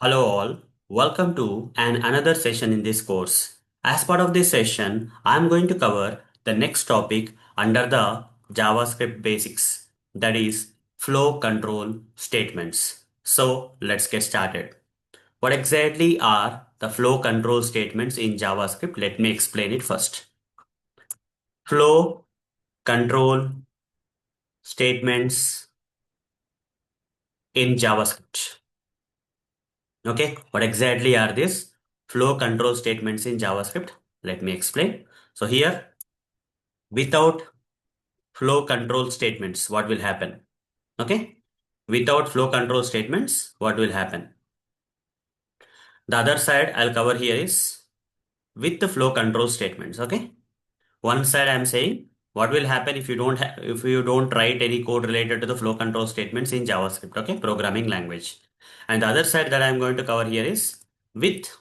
Hello all, welcome to another session in this course. As part of this session, I am going to cover the next topic under the JavaScript basics, that is flow control statements. So let's get started. What exactly are the flow control statements in JavaScript? Let me explain it first. Flow control statements in JavaScript. Okay, what exactly are these flow control statements in JavaScript? Let me explain. So here, without flow control statements, what will happen? Okay, without flow control statements, what will happen? The other side I'll cover here is with the flow control statements. Okay, one side I'm saying what will happen if you don't write any code related to the flow control statements in JavaScript. Okay, programming language. And the other side that I'm going to cover here is with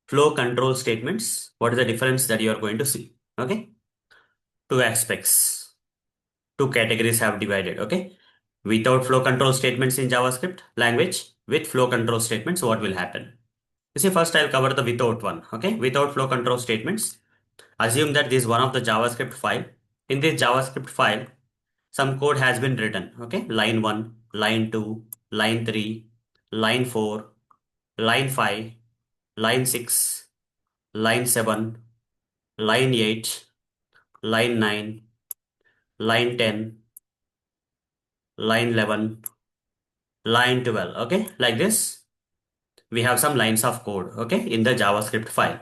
flow control statements, what is the difference that you are going to see? Okay, two aspects, two categories have divided. Okay, without flow control statements in JavaScript language, with flow control statements, what will happen? You see, first I'll cover the without one. Okay, without flow control statements, assume that this is one of the JavaScript file. In this JavaScript file, some code has been written. Okay, line 1, line 2, line 3, line 4, line 5, line 6, line 7, line 8, line 9, line 10, line 11, line 12. Okay, like this, we have some lines of code, okay, in the JavaScript file.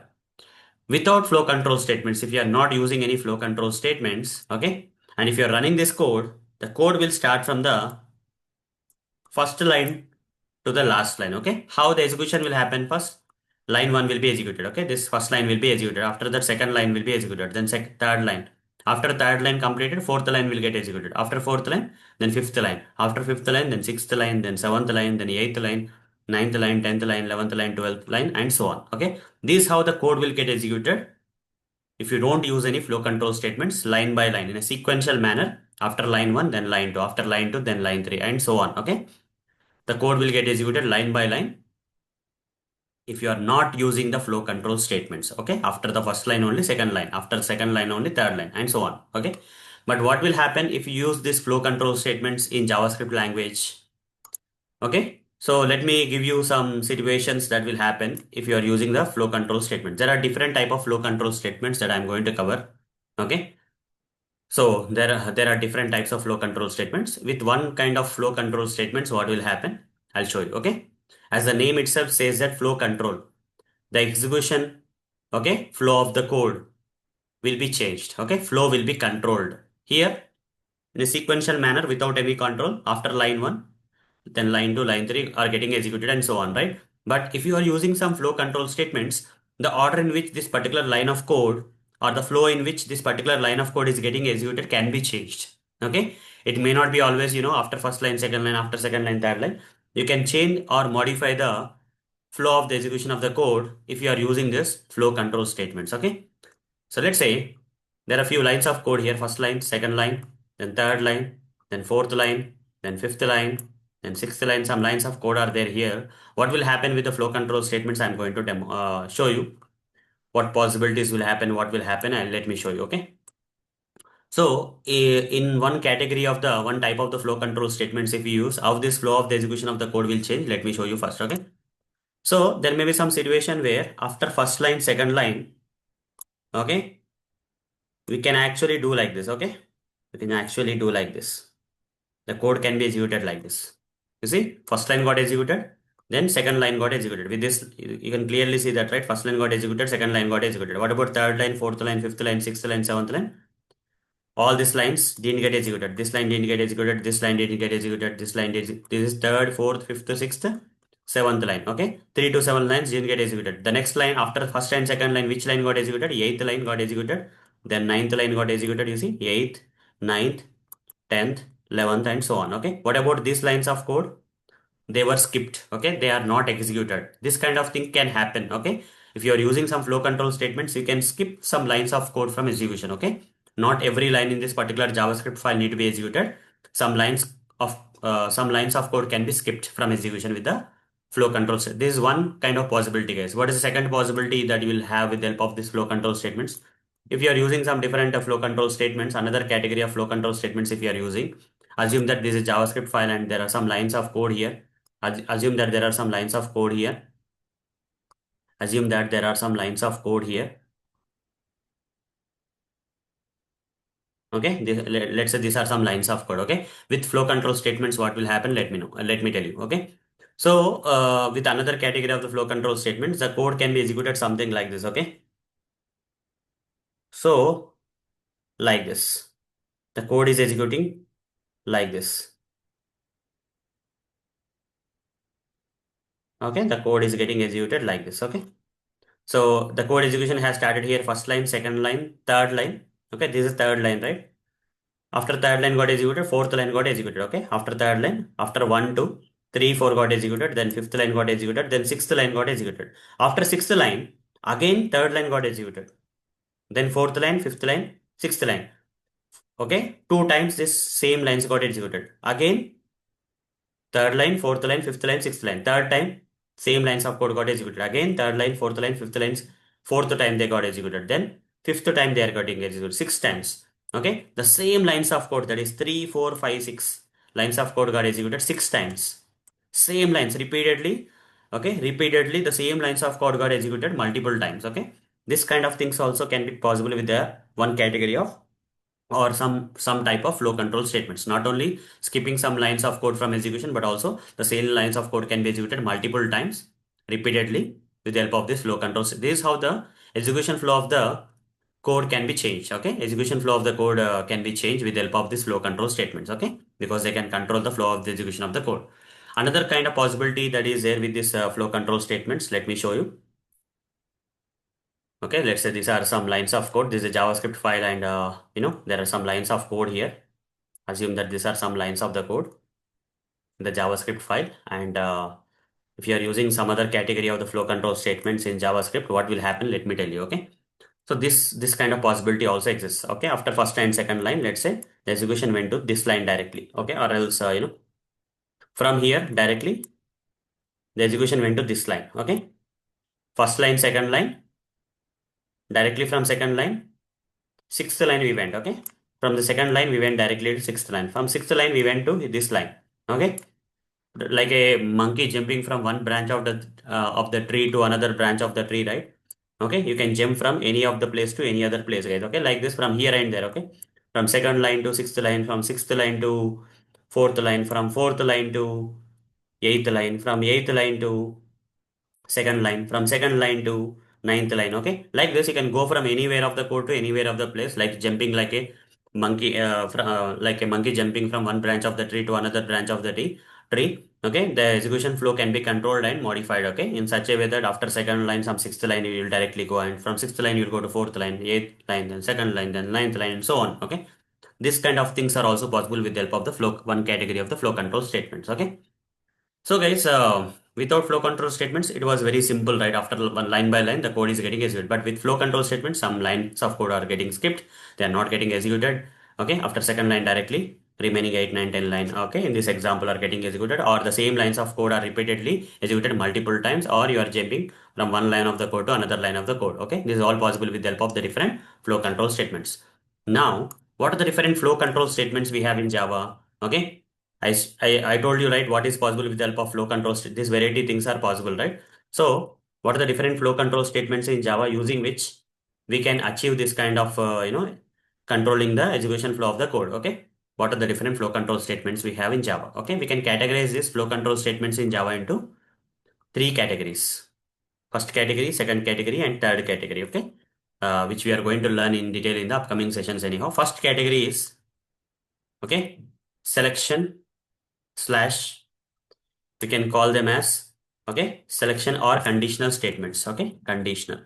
Without flow control statements, if you are not using any flow control statements, okay, and if you are running this code, the code will start from the first line to the last line. Okay, how the execution will happen? First line 1 will be executed. Okay, this first line will be executed. After that, second line will be executed. Then third line. After third line completed, fourth line will get executed. After fourth line, then fifth line. After fifth line, then sixth line, then seventh line, then eighth line, ninth line, 10th line, 11th line, 12th line, and so on. Okay, this is how the code will get executed if you don't use any flow control statements line by line in a sequential manner. After line 1, then line 2, after line 2, then line 3, and so on. Okay, the code will get executed line by line if you are not using the flow control statements. Okay, after the first line only second line, after second line only third line, and so on. Okay, but what will happen if you use this flow control statements in JavaScript language? Okay, so let me give you some situations that will happen if you are using the flow control statements. There are different type of flow control statements that I'm going to cover. Okay, so there are different types of flow control statements. With one kind of flow control statements, what will happen? I'll show you. Okay, as the name itself says that flow control, the execution, okay, flow of the code will be changed. Okay, flow will be controlled here in a sequential manner without any control. After line 1, then line 2, line 3 are getting executed, and so on, right? But if you are using some flow control statements, the order in which this particular line of code or the flow in which this particular line of code is getting executed can be changed. Okay, it may not be always, after first line, second line, after second line, third line. You can change or modify the flow of the execution of the code if you are using this flow control statements. Okay, so let's say there are a few lines of code here. First line, second line, then third line, then fourth line, then fifth line, then sixth line. Some lines of code are there here. What will happen with the flow control statements? I'm going to show you what possibilities will happen, what will happen, and let me show you. Okay, so in one category of the one type of the flow control statements, if you use, how this flow of the execution of the code will change, let me show you first. Okay, so there may be some situation where after first line, second line, okay, we can actually do like this. Okay, we can actually do like this. The code can be executed like this. You see, first line got executed, then second line got executed. With this, you can clearly see that, right? First line got executed, second line got executed. What about third line, fourth line, fifth line, sixth line, seventh line? All these lines didn't get executed. This line didn't get executed. This line didn't get executed. This line did. This is third, fourth, fifth, sixth, seventh line. Okay, 3 to 7 lines didn't get executed. The next line after first and second line, which line got executed? Eighth line got executed. Then ninth line got executed. You see, eighth, ninth, 10th, 11th, and so on. Okay, what about these lines of code? They were skipped. Okay, they are not executed. This kind of thing can happen. Okay, if you are using some flow control statements, you can skip some lines of code from execution. Okay, not every line in this particular JavaScript file need to be executed. Some lines of code can be skipped from execution with the flow control. This is one kind of possibility, guys. What is the second possibility that you will have with the help of this flow control statements? If you are using some different flow control statements, another category of flow control statements, if you are using, assume that this is JavaScript file and there are some lines of code here. Assume that there are some lines of code here. Assume that there are some lines of code here. Okay, let's say these are some lines of code. Okay, with flow control statements, what will happen? Let me know. Let me tell you. Okay, so with another category of the flow control statements, the code can be executed something like this. Okay, so like this, the code is executing like this. Okay, the code is getting executed like this. Okay, so the code execution has started here. First line, second line, third line. Okay, this is third line, right? After third line got executed, fourth line got executed. Okay. After third line, after 1, 2, 3, 4 got executed, then fifth line got executed, then sixth line got executed. After sixth line, again third line got executed. Then fourth line, fifth line, sixth line. Okay. Two times this same lines got executed. Again, third line, fourth line, fifth line, sixth line. Third time, same lines of code got executed. Again, third line, fourth line, fifth lines, fourth time they got executed. Then fifth time they are getting executed. Six times. Okay. The same lines of code, that is 3, 4, 5, 6 lines of code got executed six times. Same lines repeatedly. Okay. Repeatedly, the same lines of code got executed multiple times. Okay. This kind of things also can be possible with the one category of or some type of flow control statements. Not only skipping some lines of code from execution, but also the same lines of code can be executed multiple times repeatedly with the help of this flow control. This is how the execution flow of the code can be changed. Okay, execution flow of the code can be changed with the help of this flow control statements. Okay, because they can control the flow of the execution of the code. Another kind of possibility that is there with this flow control statements, let me show you. Okay, let's say these are some lines of code. This is a JavaScript file and there are some lines of code here. Assume that these are some lines of the code in the JavaScript file. And if you are using some other category of the flow control statements in JavaScript, what will happen? Let me tell you. Okay. So this kind of possibility also exists. Okay. After first and second line, let's say the execution went to this line directly. Okay. Or else, from here directly, the execution went to this line. Okay. First line, second line, directly from second line, sixth line we went. Okay. From the second line, we went directly to sixth line. From sixth line, we went to this line. Okay. Like a monkey jumping from one branch of the tree to another branch of the tree, right? Okay, you can jump from any of the place to any other place, guys. Okay, like this from here and there. Okay, from second line to sixth line, from sixth line to fourth line, from fourth line to eighth line, from eighth line to second line, from second line to ninth line. Okay, like this you can go from anywhere of the code to anywhere of the place, like jumping like a monkey like a monkey jumping from one branch of the tree to another branch of the tree. Okay, the execution flow can be controlled and modified, okay, in such a way that after second line, some sixth line you will directly go, and from sixth line you will go to fourth line, eighth line, then second line, then ninth line, and so on. Okay, this kind of things are also possible with the help of the flow, one category of the flow control statements. Okay, so guys, without flow control statements, it was very simple, right? After one line by line, the code is getting executed. But with flow control statements, some lines of code are getting skipped. They are not getting executed. Okay, after second line directly, remaining 8, 9, 10 line. Okay, in this example are getting executed, or the same lines of code are repeatedly executed multiple times, or you are jumping from one line of the code to another line of the code. Okay, this is all possible with the help of the different flow control statements. Now, what are the different flow control statements we have in Java? Okay, I told you, right, what is possible with the help of flow control. This variety things are possible, right? So what are the different flow control statements in Java using which we can achieve this kind of, controlling the execution flow of the code. Okay. What are the different flow control statements we have in Java? Okay. We can categorize these flow control statements in Java into three categories. First category, second category, and third category. Okay. Which we are going to learn in detail in the upcoming sessions anyhow. First category is, okay, selection slash, we can call them as, okay, selection or conditional statements. Okay, conditional.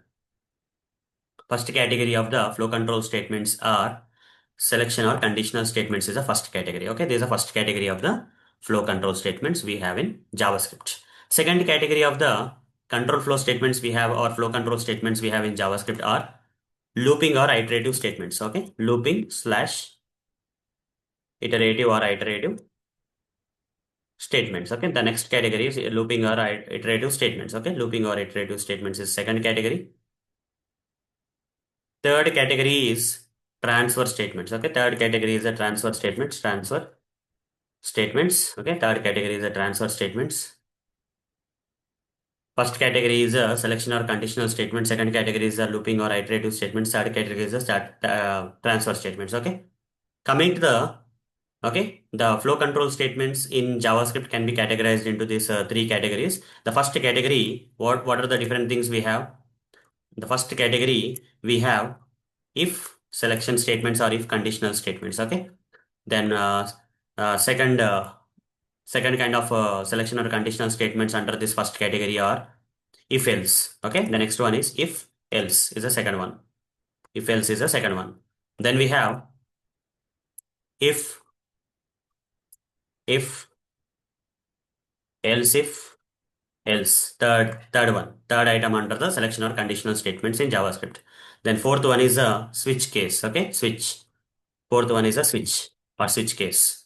First category of the flow control statements are selection or conditional statements is the first category. Okay, this is the first category of the flow control statements we have in JavaScript. Second category of the control flow statements we have, or flow control statements we have in JavaScript, are looping or iterative statements. Okay, looping slash iterative or iterative statements. Okay, the next category is looping or iterative statements. Okay, looping or iterative statements is second category. Third category is transfer statements. Okay, third category is the transfer statements. Transfer statements. Okay, third category is the transfer statements. First category is a selection or conditional statement. Second category is a looping or iterative statements. Third category is a transfer statements. Okay. Coming to the flow control statements in JavaScript can be categorized into these three categories. The first category, what are the different things we have? The first category we have if selection statements or if conditional statements. Okay. Then second second kind of selection or conditional statements under this first category are if else. Okay, the next one is if else is the second one. If else is the second one. Then we have if if else if else, third one, third item under the selection or conditional statements in JavaScript. Then fourth one is a switch case. Okay, switch. Fourth one is a switch or switch case.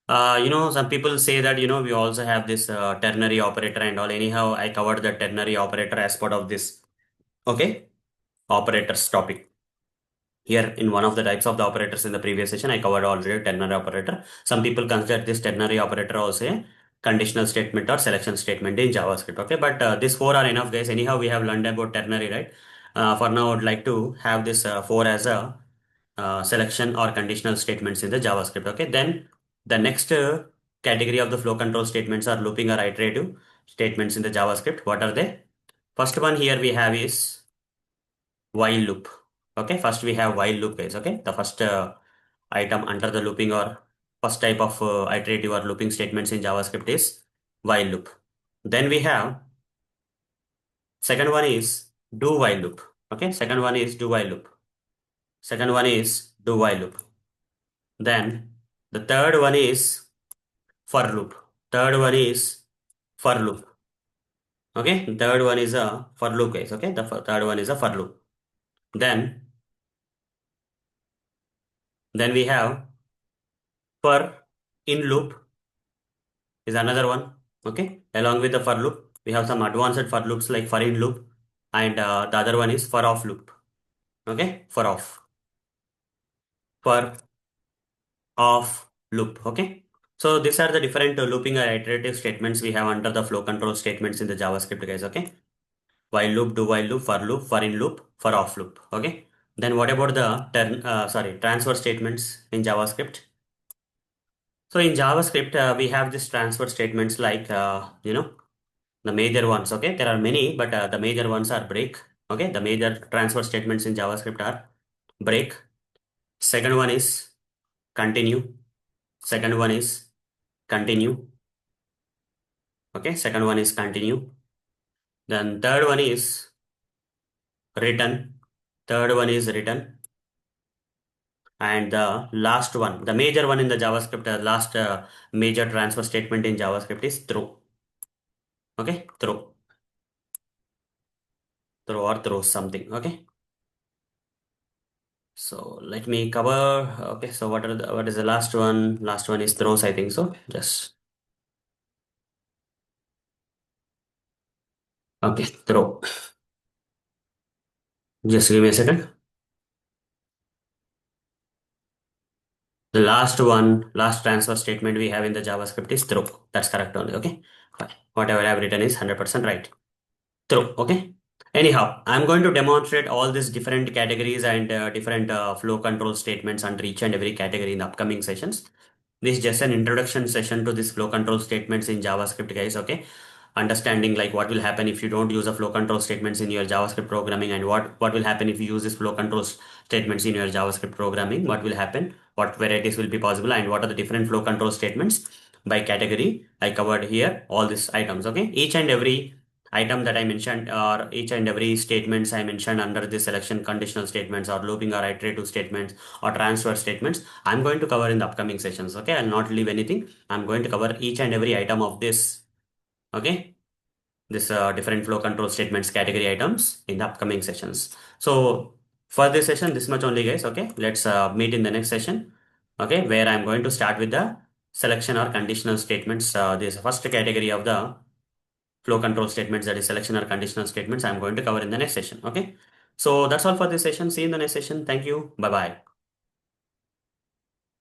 Some people say that we also have this ternary operator and all. Anyhow, I covered the ternary operator as part of this. Okay, operators topic. Here in one of the types of the operators in the previous session, I covered already ternary operator. Some people consider this ternary operator also a conditional statement or selection statement in JavaScript. Okay, but these four are enough, guys. Anyhow, we have learned about ternary, right? For now, I would like to have this four as a selection or conditional statements in the JavaScript. Okay, then the next category of the flow control statements are looping or iterative statements in the JavaScript. What are they? First one here we have is while loop. Okay, first we have while loop, guys. Okay, the first item under the looping or first type of iterative or looping statements in JavaScript is while loop. Then we have second one is do while loop. Okay, second one is do while loop. Second one is do while loop. Then the third one is for loop. Third one is for loop. Okay, third one is a for loop, guys. Okay, the third one is a for loop. Then we have for in loop is another one. Okay, along with the for loop, we have some advanced for loops like for in loop, and the other one is for off loop. Okay, for off loop. Okay, so these are the different looping or iterative statements we have under the flow control statements in the JavaScript, guys. Okay, while loop, do while loop, for in loop, for off loop. Okay, then what about the transfer statements in JavaScript? So in JavaScript, we have these transfer statements like the major ones. Okay, there are many, but the major ones are break. Okay, the major transfer statements in JavaScript are break. Second one is continue. Second one is continue. Okay, second one is continue. Then third one is return. Third one is return. And the last one, the major one in the JavaScript, last major transfer statement in JavaScript is throw. Okay, throw or throw something. Okay. So let me cover. Okay, so what is the last one? Last one is throws, I think so. Just okay, throw. Just give me a second. The last one, last transfer statement we have in the JavaScript is throw. That's correct only. Okay, fine. Whatever I've written is 100% right. Throw. Okay. Anyhow, I'm going to demonstrate all these different categories and different flow control statements under each and every category in the upcoming sessions. This is just an introduction session to this flow control statements in JavaScript, guys. Okay, understanding like what will happen if you don't use a flow control statements in your JavaScript programming, and what will happen if you use this flow control statements in your JavaScript programming. What will happen? What varieties will be possible, and what are the different flow control statements by category? I covered here all these items. Okay, each and every item that I mentioned, or each and every statements I mentioned under this selection conditional statements or looping or iterative statements or transfer statements, I'm going to cover in the upcoming sessions. Okay, I'll not leave anything. I'm going to cover each and every item of this. Okay, this different flow control statements category items in the upcoming sessions. So for this session, this much only, guys. Okay, let's meet in the next session. Okay, where I'm going to start with the selection or conditional statements. This is the first category of the flow control statements, that is selection or conditional statements, I'm going to cover in the next session. Okay. So that's all for this session. See you in the next session. Thank you. Bye bye.